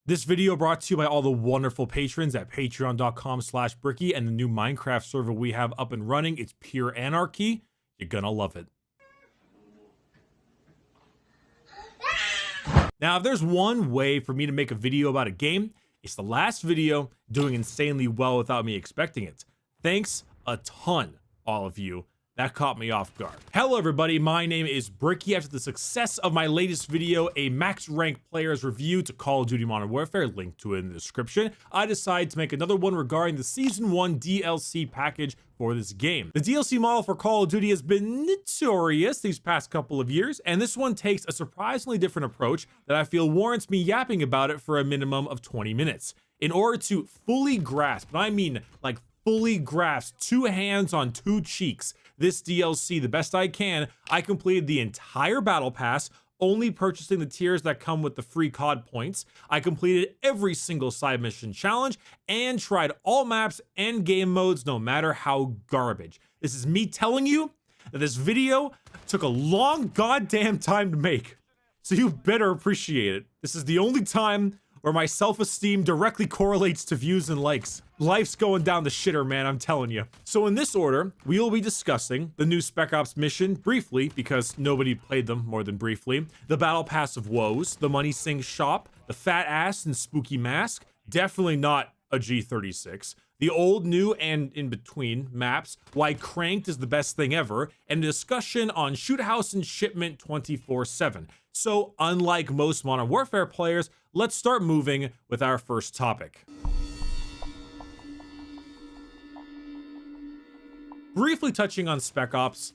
This video brought to you by all the wonderful patrons at patreon.com/Bricky and the new Minecraft server we have up and running. It's pure anarchy. You're gonna love it. Now, if there's one way for me to make a video about a game, it's the last video doing insanely well without me expecting it. Thanks a ton, all of you. That caught me off guard. Hello everybody, my name is Bricky. After the success of my latest video, a max rank player's review to Call of Duty Modern Warfare, link to it in the description, I decided to make another one regarding the Season 1 DLC package for this game. The DLC model for Call of Duty has been notorious these past couple of years, and this one takes a surprisingly different approach that I feel warrants me yapping about it for a minimum of 20 minutes. In order to fully grasp, and I mean like fully grasp, two hands on two cheeks, this DLC the best I can, I completed the entire battle pass, only purchasing the tiers that come with the free COD points. I completed every single side mission challenge and tried all maps and game modes, no matter how garbage. This is me telling you that this video took a long goddamn time to make, so you better appreciate it. This is the only time where my self-esteem directly correlates to views and likes. Life's going down the shitter, man, I'm telling you. So in this order, we will be discussing the new SpecOps mission briefly, because nobody played them more than briefly, the Battle Pass of Woes, the Money Sink Shop, the Fat Ass and Spooky Mask, definitely not a G36, the old, new, and in between maps, why Cranked is the best thing ever, and a discussion on Shoot House and Shipment 24/7. So unlike most Modern Warfare players, let's start moving with our first topic. Briefly touching on SpecOps,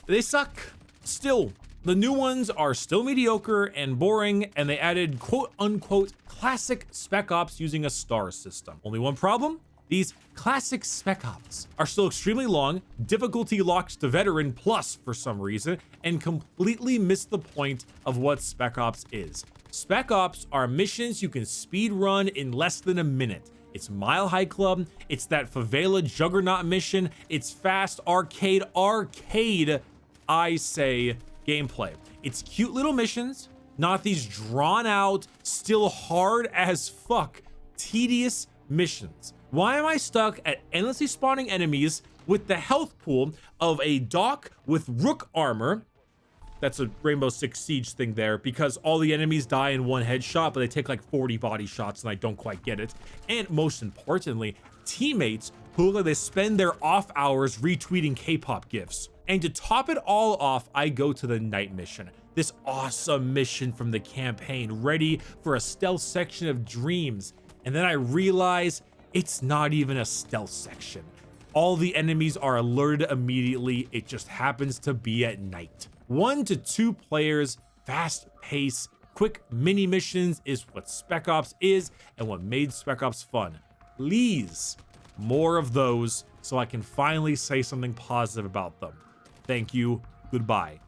they suck still. The new ones are still mediocre and boring, and they added quote-unquote classic SpecOps using a star system. Only one problem? These classic SpecOps are still extremely long, difficulty locks to veteran plus for some reason, and completely miss the point of what SpecOps is. SpecOps are missions you can speed run in less than a minute. It's Mile High Club, it's that favela juggernaut mission, it's fast arcade, I say, gameplay. It's cute little missions, not these drawn out, still hard as fuck, tedious missions. Why am I stuck at endlessly spawning enemies with the health pool of a Doc with Rook armor? That's a Rainbow Six Siege thing there, because all the enemies die in one headshot, but they take like 40 body shots, and I don't quite get it. And most importantly, teammates who look like they spend their off hours retweeting K-pop gifs. And to top it all off, I go to the night mission. This awesome mission from the campaign, ready for a stealth section of dreams. And then I realize it's not even a stealth section. All the enemies are alerted immediately. It just happens to be at night. 1 to 2 players, fast pace, quick mini missions is what SpecOps is and what made SpecOps fun. Please, more of those so I can finally say something positive about them. Thank you. Goodbye.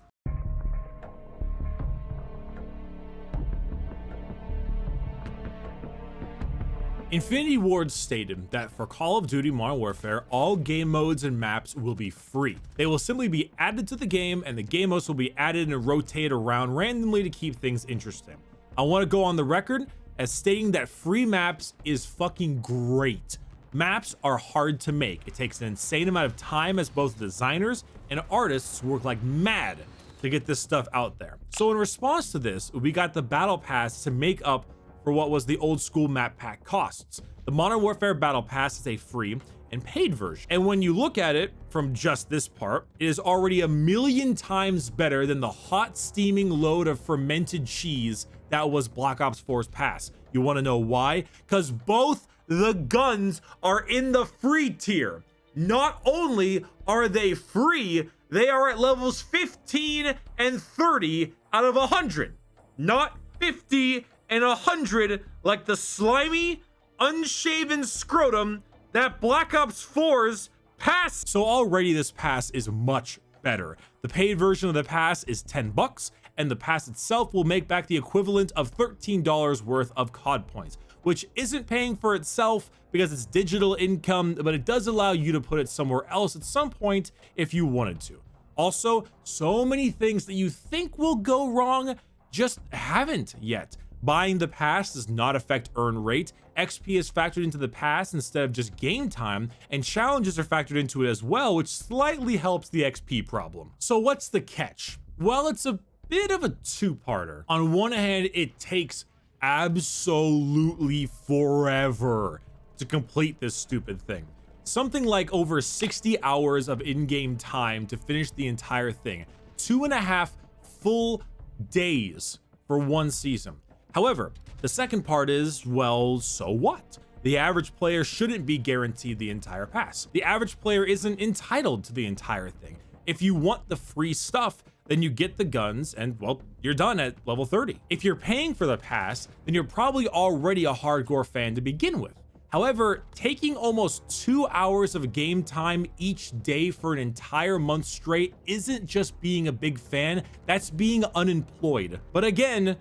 Infinity Ward stated that for Call of Duty Modern Warfare, all game modes and maps will be free. They will simply be added to the game, and the game modes will be added and rotated around randomly to keep things interesting. I want to go on the record as stating that free maps is fucking great. Maps are hard to make. It takes an insane amount of time as both designers and artists work like mad to get this stuff out there. So in response to this, we got the Battle Pass to make up for what was the old school map pack costs. The Modern Warfare Battle Pass is a free and paid version. And when you look at it from just this part, it is already 1,000,000 times better than the hot steaming load of fermented cheese that was Black Ops 4's pass. You wanna know why? Because both the guns are in the free tier. Not only are they free, they are at levels 15 and 30 out of 100. Not 50 and 100 like the slimy, unshaven scrotum that Black Ops 4's pass. So already this pass is much better. The paid version of the pass is $10, and the pass itself will make back the equivalent of $13 worth of COD points, which isn't paying for itself because it's digital income, but it does allow you to put it somewhere else at some point if you wanted to. Also, so many things that you think will go wrong just haven't yet. Buying the pass does not affect earn rate. XP is factored into the pass instead of just game time, and challenges are factored into it as well, which slightly helps the XP problem. So what's the catch? Well, it's a bit of a two-parter. On one hand, it takes absolutely forever to complete this stupid thing. Something like over 60 hours of in-game time to finish the entire thing. 2.5 full days for one season. However, the second part is, well, so what? The average player shouldn't be guaranteed the entire pass. The average player isn't entitled to the entire thing. If you want the free stuff, then you get the guns and, well, you're done at level 30. If you're paying for the pass, then you're probably already a hardcore fan to begin with. However, taking almost 2 hours of game time each day for an entire month straight isn't just being a big fan, that's being unemployed. But again,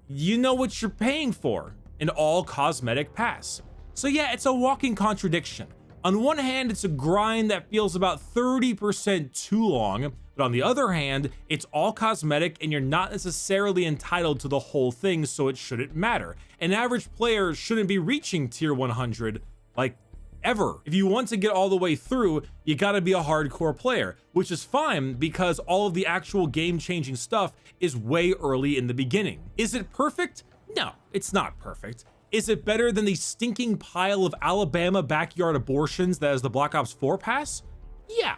you know what you're paying for, an all cosmetic pass. So yeah, it's a walking contradiction. On one hand, it's a grind that feels about 30% too long, but on the other hand, it's all cosmetic and you're not necessarily entitled to the whole thing, so it shouldn't matter. An average player shouldn't be reaching tier 100, like, ever. If you want to get all the way through, you gotta be a hardcore player, which is fine because all of the actual game-changing stuff is way early in the beginning. Is it perfect? No, it's not perfect. Is it better than the stinking pile of Alabama backyard abortions that is the Black Ops 4 pass? Yeah,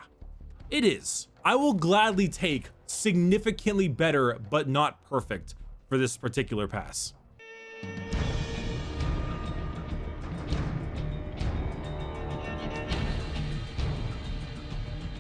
it is. I will gladly take significantly better, but not perfect for this particular pass.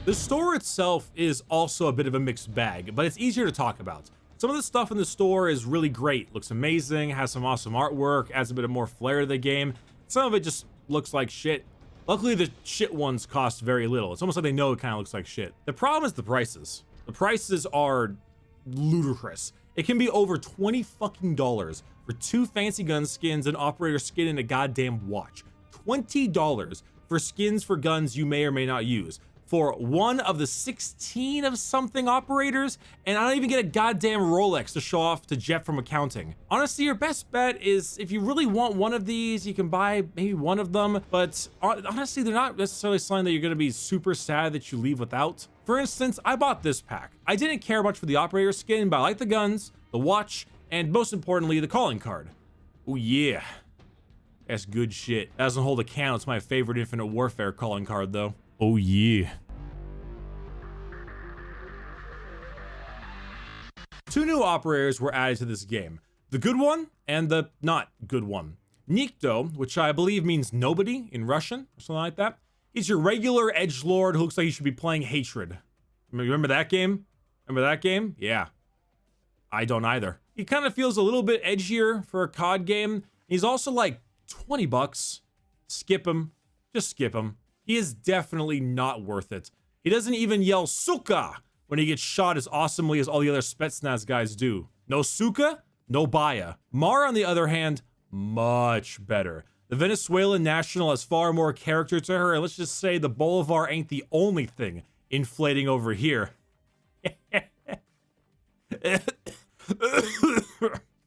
The store itself is also a bit of a mixed bag, but it's easier to talk about. Some of the stuff in the store is really great, looks amazing, has some awesome artwork, adds a bit of more flair to the game. Some of it just looks like shit. Luckily, the shit ones cost very little. It's almost like they know it kind of looks like shit. The problem is the prices. The prices are ludicrous. It can be over $20 fucking for 2 fancy gun skins, an operator skin, and a goddamn watch. $20 for skins for guns you may or may not use. For one of the 16 of something operators, and I don't even get a goddamn Rolex to show off to Jeff from accounting. Honestly, your best bet is if you really want one of these, you can buy maybe one of them, but honestly, they're not necessarily something that you're gonna be super sad that you leave without. For instance, I bought this pack. I didn't care much for the operator skin, but I like the guns, the watch, and most importantly, the calling card. Oh yeah, that's good shit. That doesn't hold a candle. It's my favorite Infinite Warfare calling card though. Oh yeah. 2 new operators were added to this game. The good one and the not good one. Nikto, which I believe means nobody in Russian, or something like that. He's your regular edgelord who looks like he should be playing Hatred. Remember that game? Remember that game? Yeah. I don't either. He kind of feels a little bit edgier for a COD game. He's also like 20 bucks. Skip him. Just skip him. He is definitely not worth it. He doesn't even yell Suka when he gets shot as awesomely as all the other Spetsnaz guys do. No Suka, no Baya. Mara, on the other hand, much better. The Venezuelan national has far more character to her, and let's just say the Bolivar ain't the only thing inflating over here.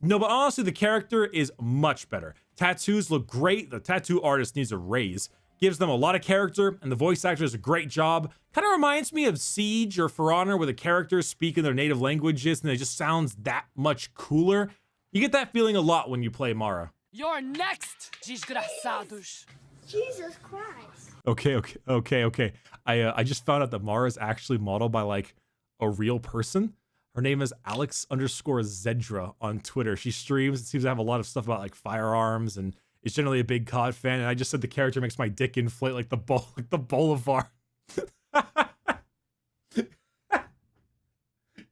No, but honestly, the character is much better. Tattoos look great. The tattoo artist needs a raise. Gives them a lot of character, and the voice actor does a great job. Kind of reminds me of Siege or For Honor, where the characters speak in their native languages, and it just sounds that much cooler. You get that feeling a lot when you play Mara. You're next, desgraçados. Jesus Christ. Okay. I just found out that Mara is actually modeled by like a real person. Her name is Alex_Zedra on Twitter. She streams and seems to have a lot of stuff about like firearms and is generally a big COD fan. And I just said the character makes my dick inflate like the Bolivar.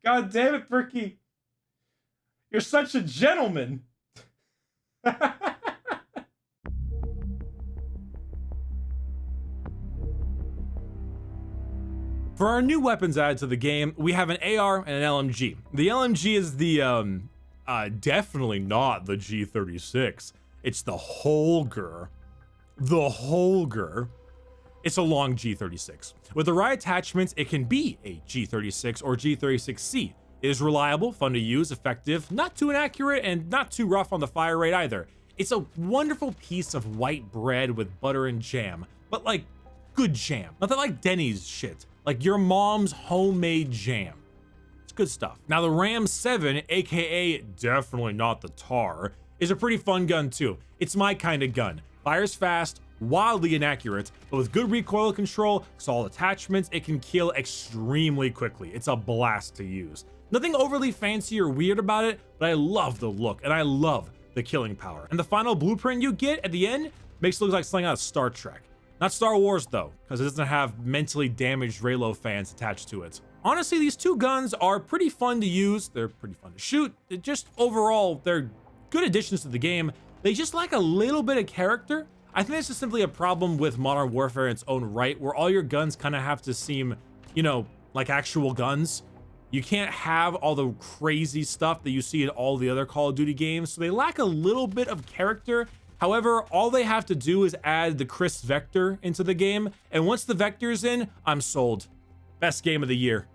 God damn it, Bricky. You're such a gentleman. For our new weapons added to the game, we have an AR and an LMG. The LMG is the, definitely not the G36. It's the Holger. The Holger. It's a long G36. With the right attachments, it can be a G36 or G36C. It is reliable, fun to use, effective, not too inaccurate, and not too rough on the fire rate either. It's a wonderful piece of white bread with butter and jam, but like good jam. Nothing like Denny's shit, like your mom's homemade jam. It's good stuff. Now the Ram 7, aka definitely not the Tar, is a pretty fun gun too. It's my kind of gun. Fires fast, wildly inaccurate, but with good recoil control, solid attachments, it can kill extremely quickly. It's a blast to use. Nothing overly fancy or weird about it, but I love the look and I love the killing power. And the final blueprint you get at the end makes it look like something out of Star Trek. Not Star Wars though, because it doesn't have mentally damaged Raylo fans attached to it. Honestly, these two guns are pretty fun to use. They're pretty fun to shoot. Just overall, they're good additions to the game. They just lack a little bit of character. I think this is simply a problem with Modern Warfare in its own right, where all your guns kind of have to seem, you know, like actual guns. You can't have all the crazy stuff that you see in all the other Call of Duty games, so they lack a little bit of character. However, all they have to do is add the crisp vector into the game, and once the vector's in, I'm sold. Best game of the year.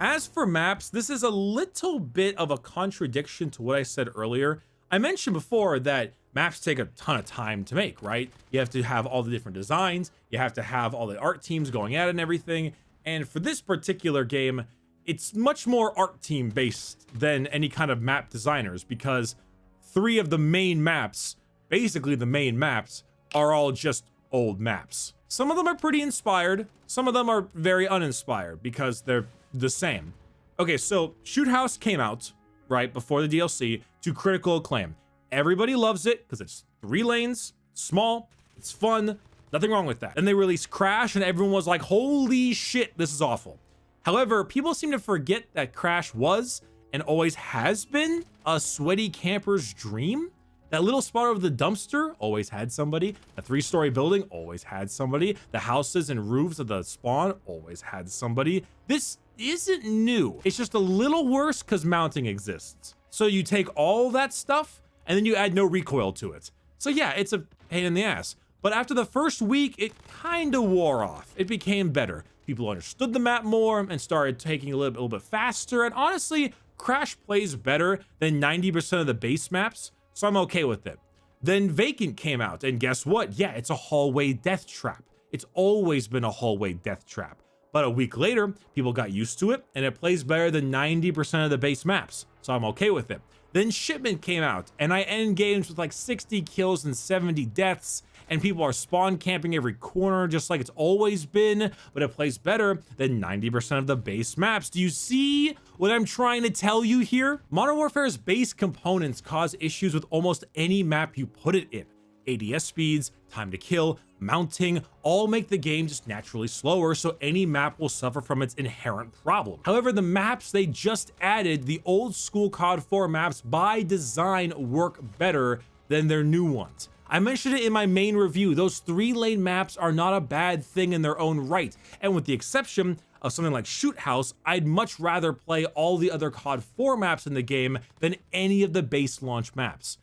As for maps, this is a little bit of a contradiction to what I said earlier. I mentioned before that maps take a ton of time to make, right? You have to have all the different designs, you have to have all the art teams going at it and everything. And for this particular game, it's much more art team based than any kind of map designers, because 3 of the main maps, basically the main maps, are all just old maps. Some of them are pretty inspired, some of them are very uninspired because they're the same. Okay, so Shoot House came out right before the DLC to critical acclaim. Everybody loves it because it's 3 lanes, small, it's fun, nothing wrong with that. Then they released Crash and everyone was like, holy shit, this is awful. However, people seem to forget that Crash was and always has been a sweaty camper's dream. That little spot over the dumpster always had somebody. A 3-story building always had somebody. The houses and roofs of the spawn always had somebody. This isn't new. It's just a little worse because mounting exists. So you take all that stuff and then you add no recoil to it. So yeah, it's a pain in the ass. But after the first week, it kind of wore off. It became better. People understood the map more and started taking a little bit faster. And honestly, Crash plays better than 90% of the base maps. So I'm okay with it. Then Vacant came out, and guess what? Yeah, it's a hallway death trap. It's always been a hallway death trap. But a week later, people got used to it, and it plays better than 90% of the base maps. So I'm okay with it. Then Shipment came out, and I end games with like 60 kills and 70 deaths, and people are spawn camping every corner just like it's always been, but it plays better than 90% of the base maps. Do you see what I'm trying to tell you here? Modern Warfare's base components cause issues with almost any map you put it in. ADS speeds, time to kill, mounting, all make the game just naturally slower, so any map will suffer from its inherent problem. However, the maps they just added, the old school COD 4 maps by design, work better than their new ones. I mentioned it in my main review, those 3-lane maps are not a bad thing in their own right, and with the exception of something like Shoot House, I'd much rather play all the other COD 4 maps in the game than any of the base launch maps.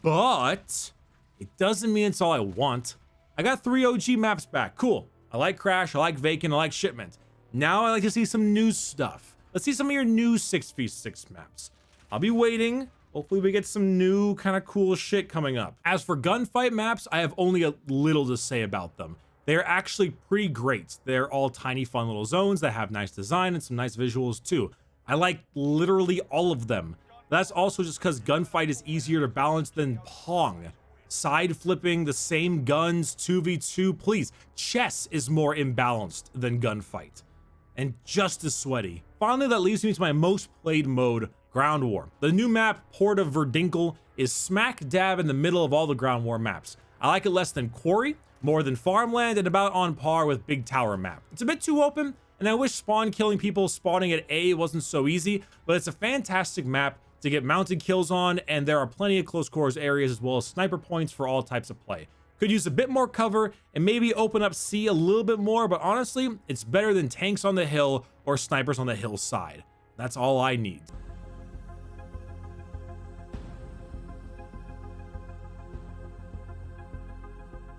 But it doesn't mean it's all I want. I got 3 OG maps back, cool. I like Crash, I like Vacant, I like Shipment. Now I like to see some new stuff. Let's see some of your new 6v6 maps. I'll be waiting. Hopefully we get some new kind of cool shit coming up. As for gunfight maps, I have only a little to say about them. They're actually pretty great. They're all tiny, fun little zones that have nice design and some nice visuals too. I like literally all of them. That's also just because gunfight is easier to balance than Pong. Side flipping the same guns 2v2, please. Chess is more imbalanced than gunfight and just as sweaty. Finally, that leads me to my most played mode, Ground War. The new map, Port of Verdinkel, is smack dab in the middle of all the Ground War maps. I like it less than Quarry, more than Farmland, and about on par with Big Tower map. It's a bit too open, and I wish spawn killing people spawning at A wasn't so easy, but it's a fantastic map to get mounted kills on, and there are plenty of close quarters areas as well as sniper points for all types of play. Could use a bit more cover and maybe open up C a little bit more, but honestly, it's better than tanks on the hill or snipers on the hillside. That's all I need.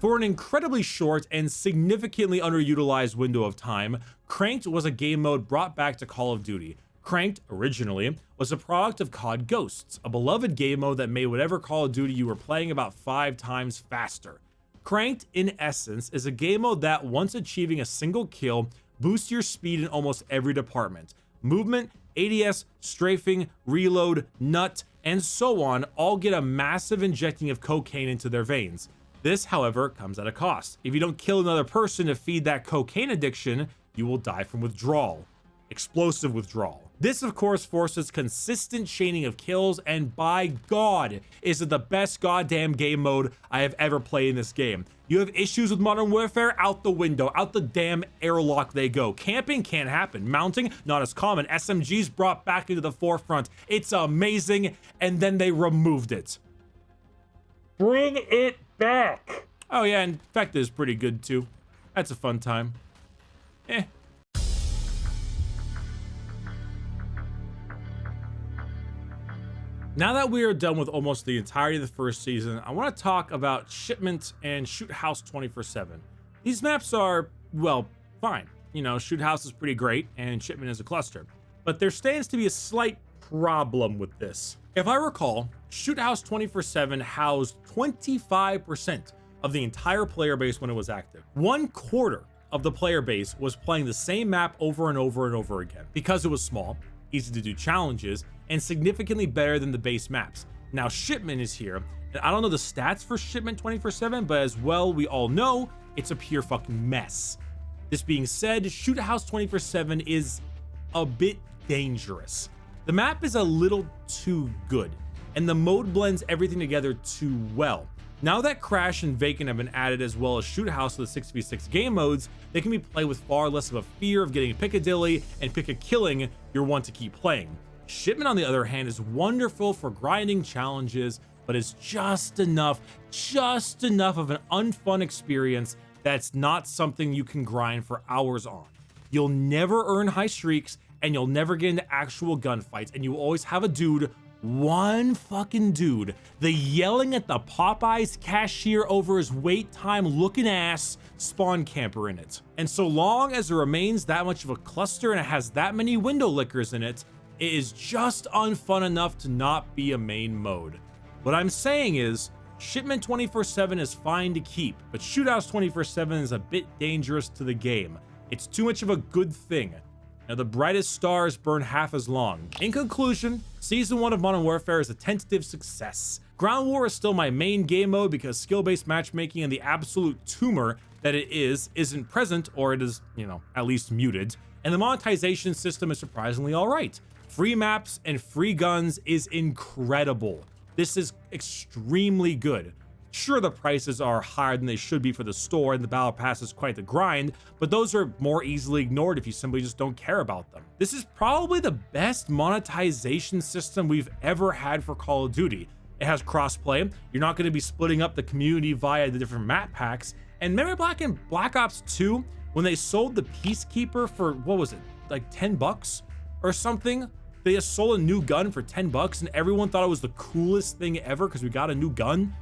For an incredibly short and significantly underutilized window of time, Cranked was a game mode brought back to Call of Duty. Cranked, originally, was a product of COD Ghosts, a beloved game mode that made whatever Call of Duty you were playing about 5 times faster. Cranked, in essence, is a game mode that, once achieving a single kill, boosts your speed in almost every department. Movement, ADS, strafing, reload, nut, and so on all get a massive injecting of cocaine into their veins. This, however, comes at a cost. If you don't kill another person to feed that cocaine addiction, you will die from withdrawal. Explosive withdrawal. This, of course, forces consistent chaining of kills, and by God, is it the best goddamn game mode I have ever played in this game. You have issues with Modern Warfare? Out the window, out the damn airlock they go. Camping can't happen. Mounting, not as common. SMGs brought back into the forefront. It's amazing, and then they removed it. Bring it back. Oh yeah, Infected is pretty good too. That's a fun time. Now that we are done with almost the entirety of the first season, I want to talk about Shipment and Shoot House 24/7. These maps are, well, fine. You know, Shoot House is pretty great and Shipment is a cluster. But there stands to be a slight problem with this. If I recall, Shoot House 24/7 housed 25% of the entire player base when it was active. 1/4 of the player base was playing the same map over and over and over again because it was small, easy to do challenges, and significantly better than the base maps. Now Shipment is here, and I don't know the stats for Shipment 24/7, but as well we all know, it's a pure fucking mess. This being said, Shoot House 24/7 is a bit dangerous. The map is a little too good, and the mode blends everything together too well. Now that Crash and Vacant have been added, as well as Shoot House with the 6v6 game modes, they can be played with far less of a fear of getting Piccadilly and killing your one to keep playing. Shipment, on the other hand, is wonderful for grinding challenges, but is just enough of an unfun experience that's not something you can grind for hours on. You'll never earn high streaks, and you'll never get into actual gunfights, and you always have a dude, one fucking dude, the yelling at the Popeyes cashier over his wait time looking ass spawn camper in it. And so long as it remains that much of a cluster and it has that many window lickers in it, it is just unfun enough to not be a main mode. What I'm saying is, Shipment 24/7 is fine to keep, but Shoot House 24/7 is a bit dangerous to the game. It's too much of a good thing. Now, the brightest stars burn half as long. In conclusion, Season 1 of Modern Warfare is a tentative success. Ground War is still my main game mode because skill-based matchmaking and the absolute tumor that it isn't present, or it is, at least muted. And the monetization system is surprisingly alright. Free maps and free guns is incredible. This is extremely good. Sure, the prices are higher than they should be for the store, and the battle pass is quite the grind, but those are more easily ignored if you simply just don't care about them. This is probably the best monetization system we've ever had for Call of Duty. It has crossplay. You're not going to be splitting up the community via the different map packs. And remember back in Black Ops 2, when they sold the Peacekeeper for, what was it, like $10 or something? They just sold a new gun for $10 and everyone thought it was the coolest thing ever because we got a new gun.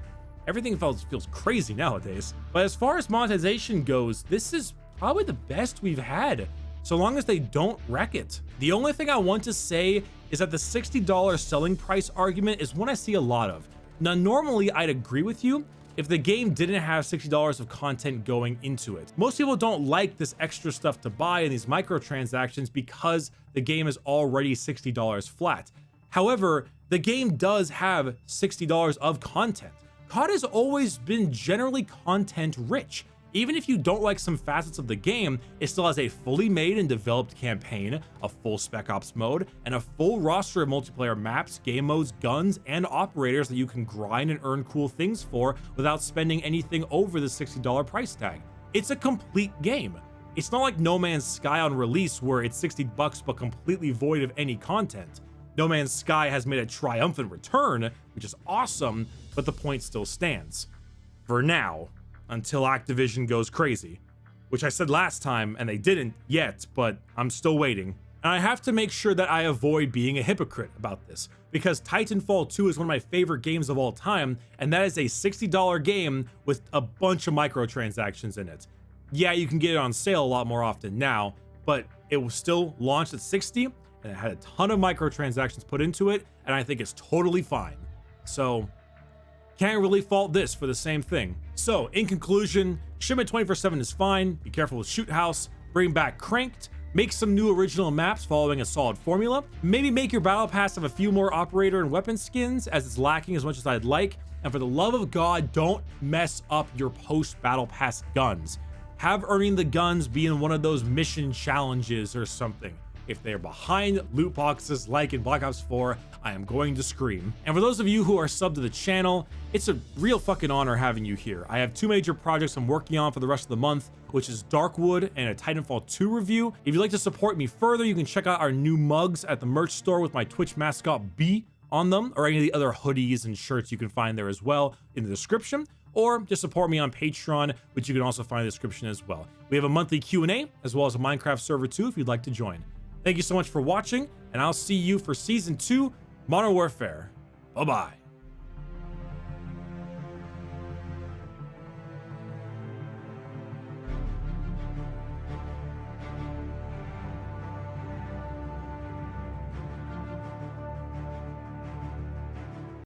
Everything feels crazy nowadays. But as far as monetization goes, this is probably the best we've had, so long as they don't wreck it. The only thing I want to say is that the $60 selling price argument is one I see a lot of. Now, normally I'd agree with you if the game didn't have $60 of content going into it. Most people don't like this extra stuff to buy in these microtransactions because the game is already $60 flat. However, the game does have $60 of content. COD has always been generally content rich. Even if you don't like some facets of the game, it still has a fully made and developed campaign, a full SpecOps mode, and a full roster of multiplayer maps, game modes, guns, and operators that you can grind and earn cool things for without spending anything over the $60 price tag. It's a complete game. It's not like No Man's Sky on release where it's $60 but completely void of any content. No Man's Sky has made a triumphant return, which is awesome, but the point still stands. For now, until Activision goes crazy, which I said last time and they didn't yet, but I'm still waiting. And I have to make sure that I avoid being a hypocrite about this, because Titanfall 2 is one of my favorite games of all time, and that is a $60 game with a bunch of microtransactions in it. Yeah, you can get it on sale a lot more often now, but it was still launched at 60, and it had a ton of microtransactions put into it, and I think it's totally fine. So can't really fault this for the same thing. So in conclusion, Shipment 24/7 is fine. Be careful with Shoot House. Bring back Cranked. Make some new original maps following a solid formula. Maybe make your battle pass have a few more operator and weapon skins, as it's lacking as much as I'd like. And for the love of God, don't mess up your post battle pass guns. Have earning the guns be in one of those mission challenges or something. If they're behind loot boxes like in Black Ops 4, I am going to scream. And for those of you who are subbed to the channel, it's a real fucking honor having you here. I have two major projects I'm working on for the rest of the month, which is Darkwood and a Titanfall 2 review. If you'd like to support me further, you can check out our new mugs at the merch store with my Twitch mascot B on them, or any of the other hoodies and shirts you can find there as well in the description, or just support me on Patreon, which you can also find in the description as well. We have a monthly Q&A as well as a Minecraft server too if you'd like to join. Thank you so much for watching, and I'll see you for Season 2, Modern Warfare. Bye-bye.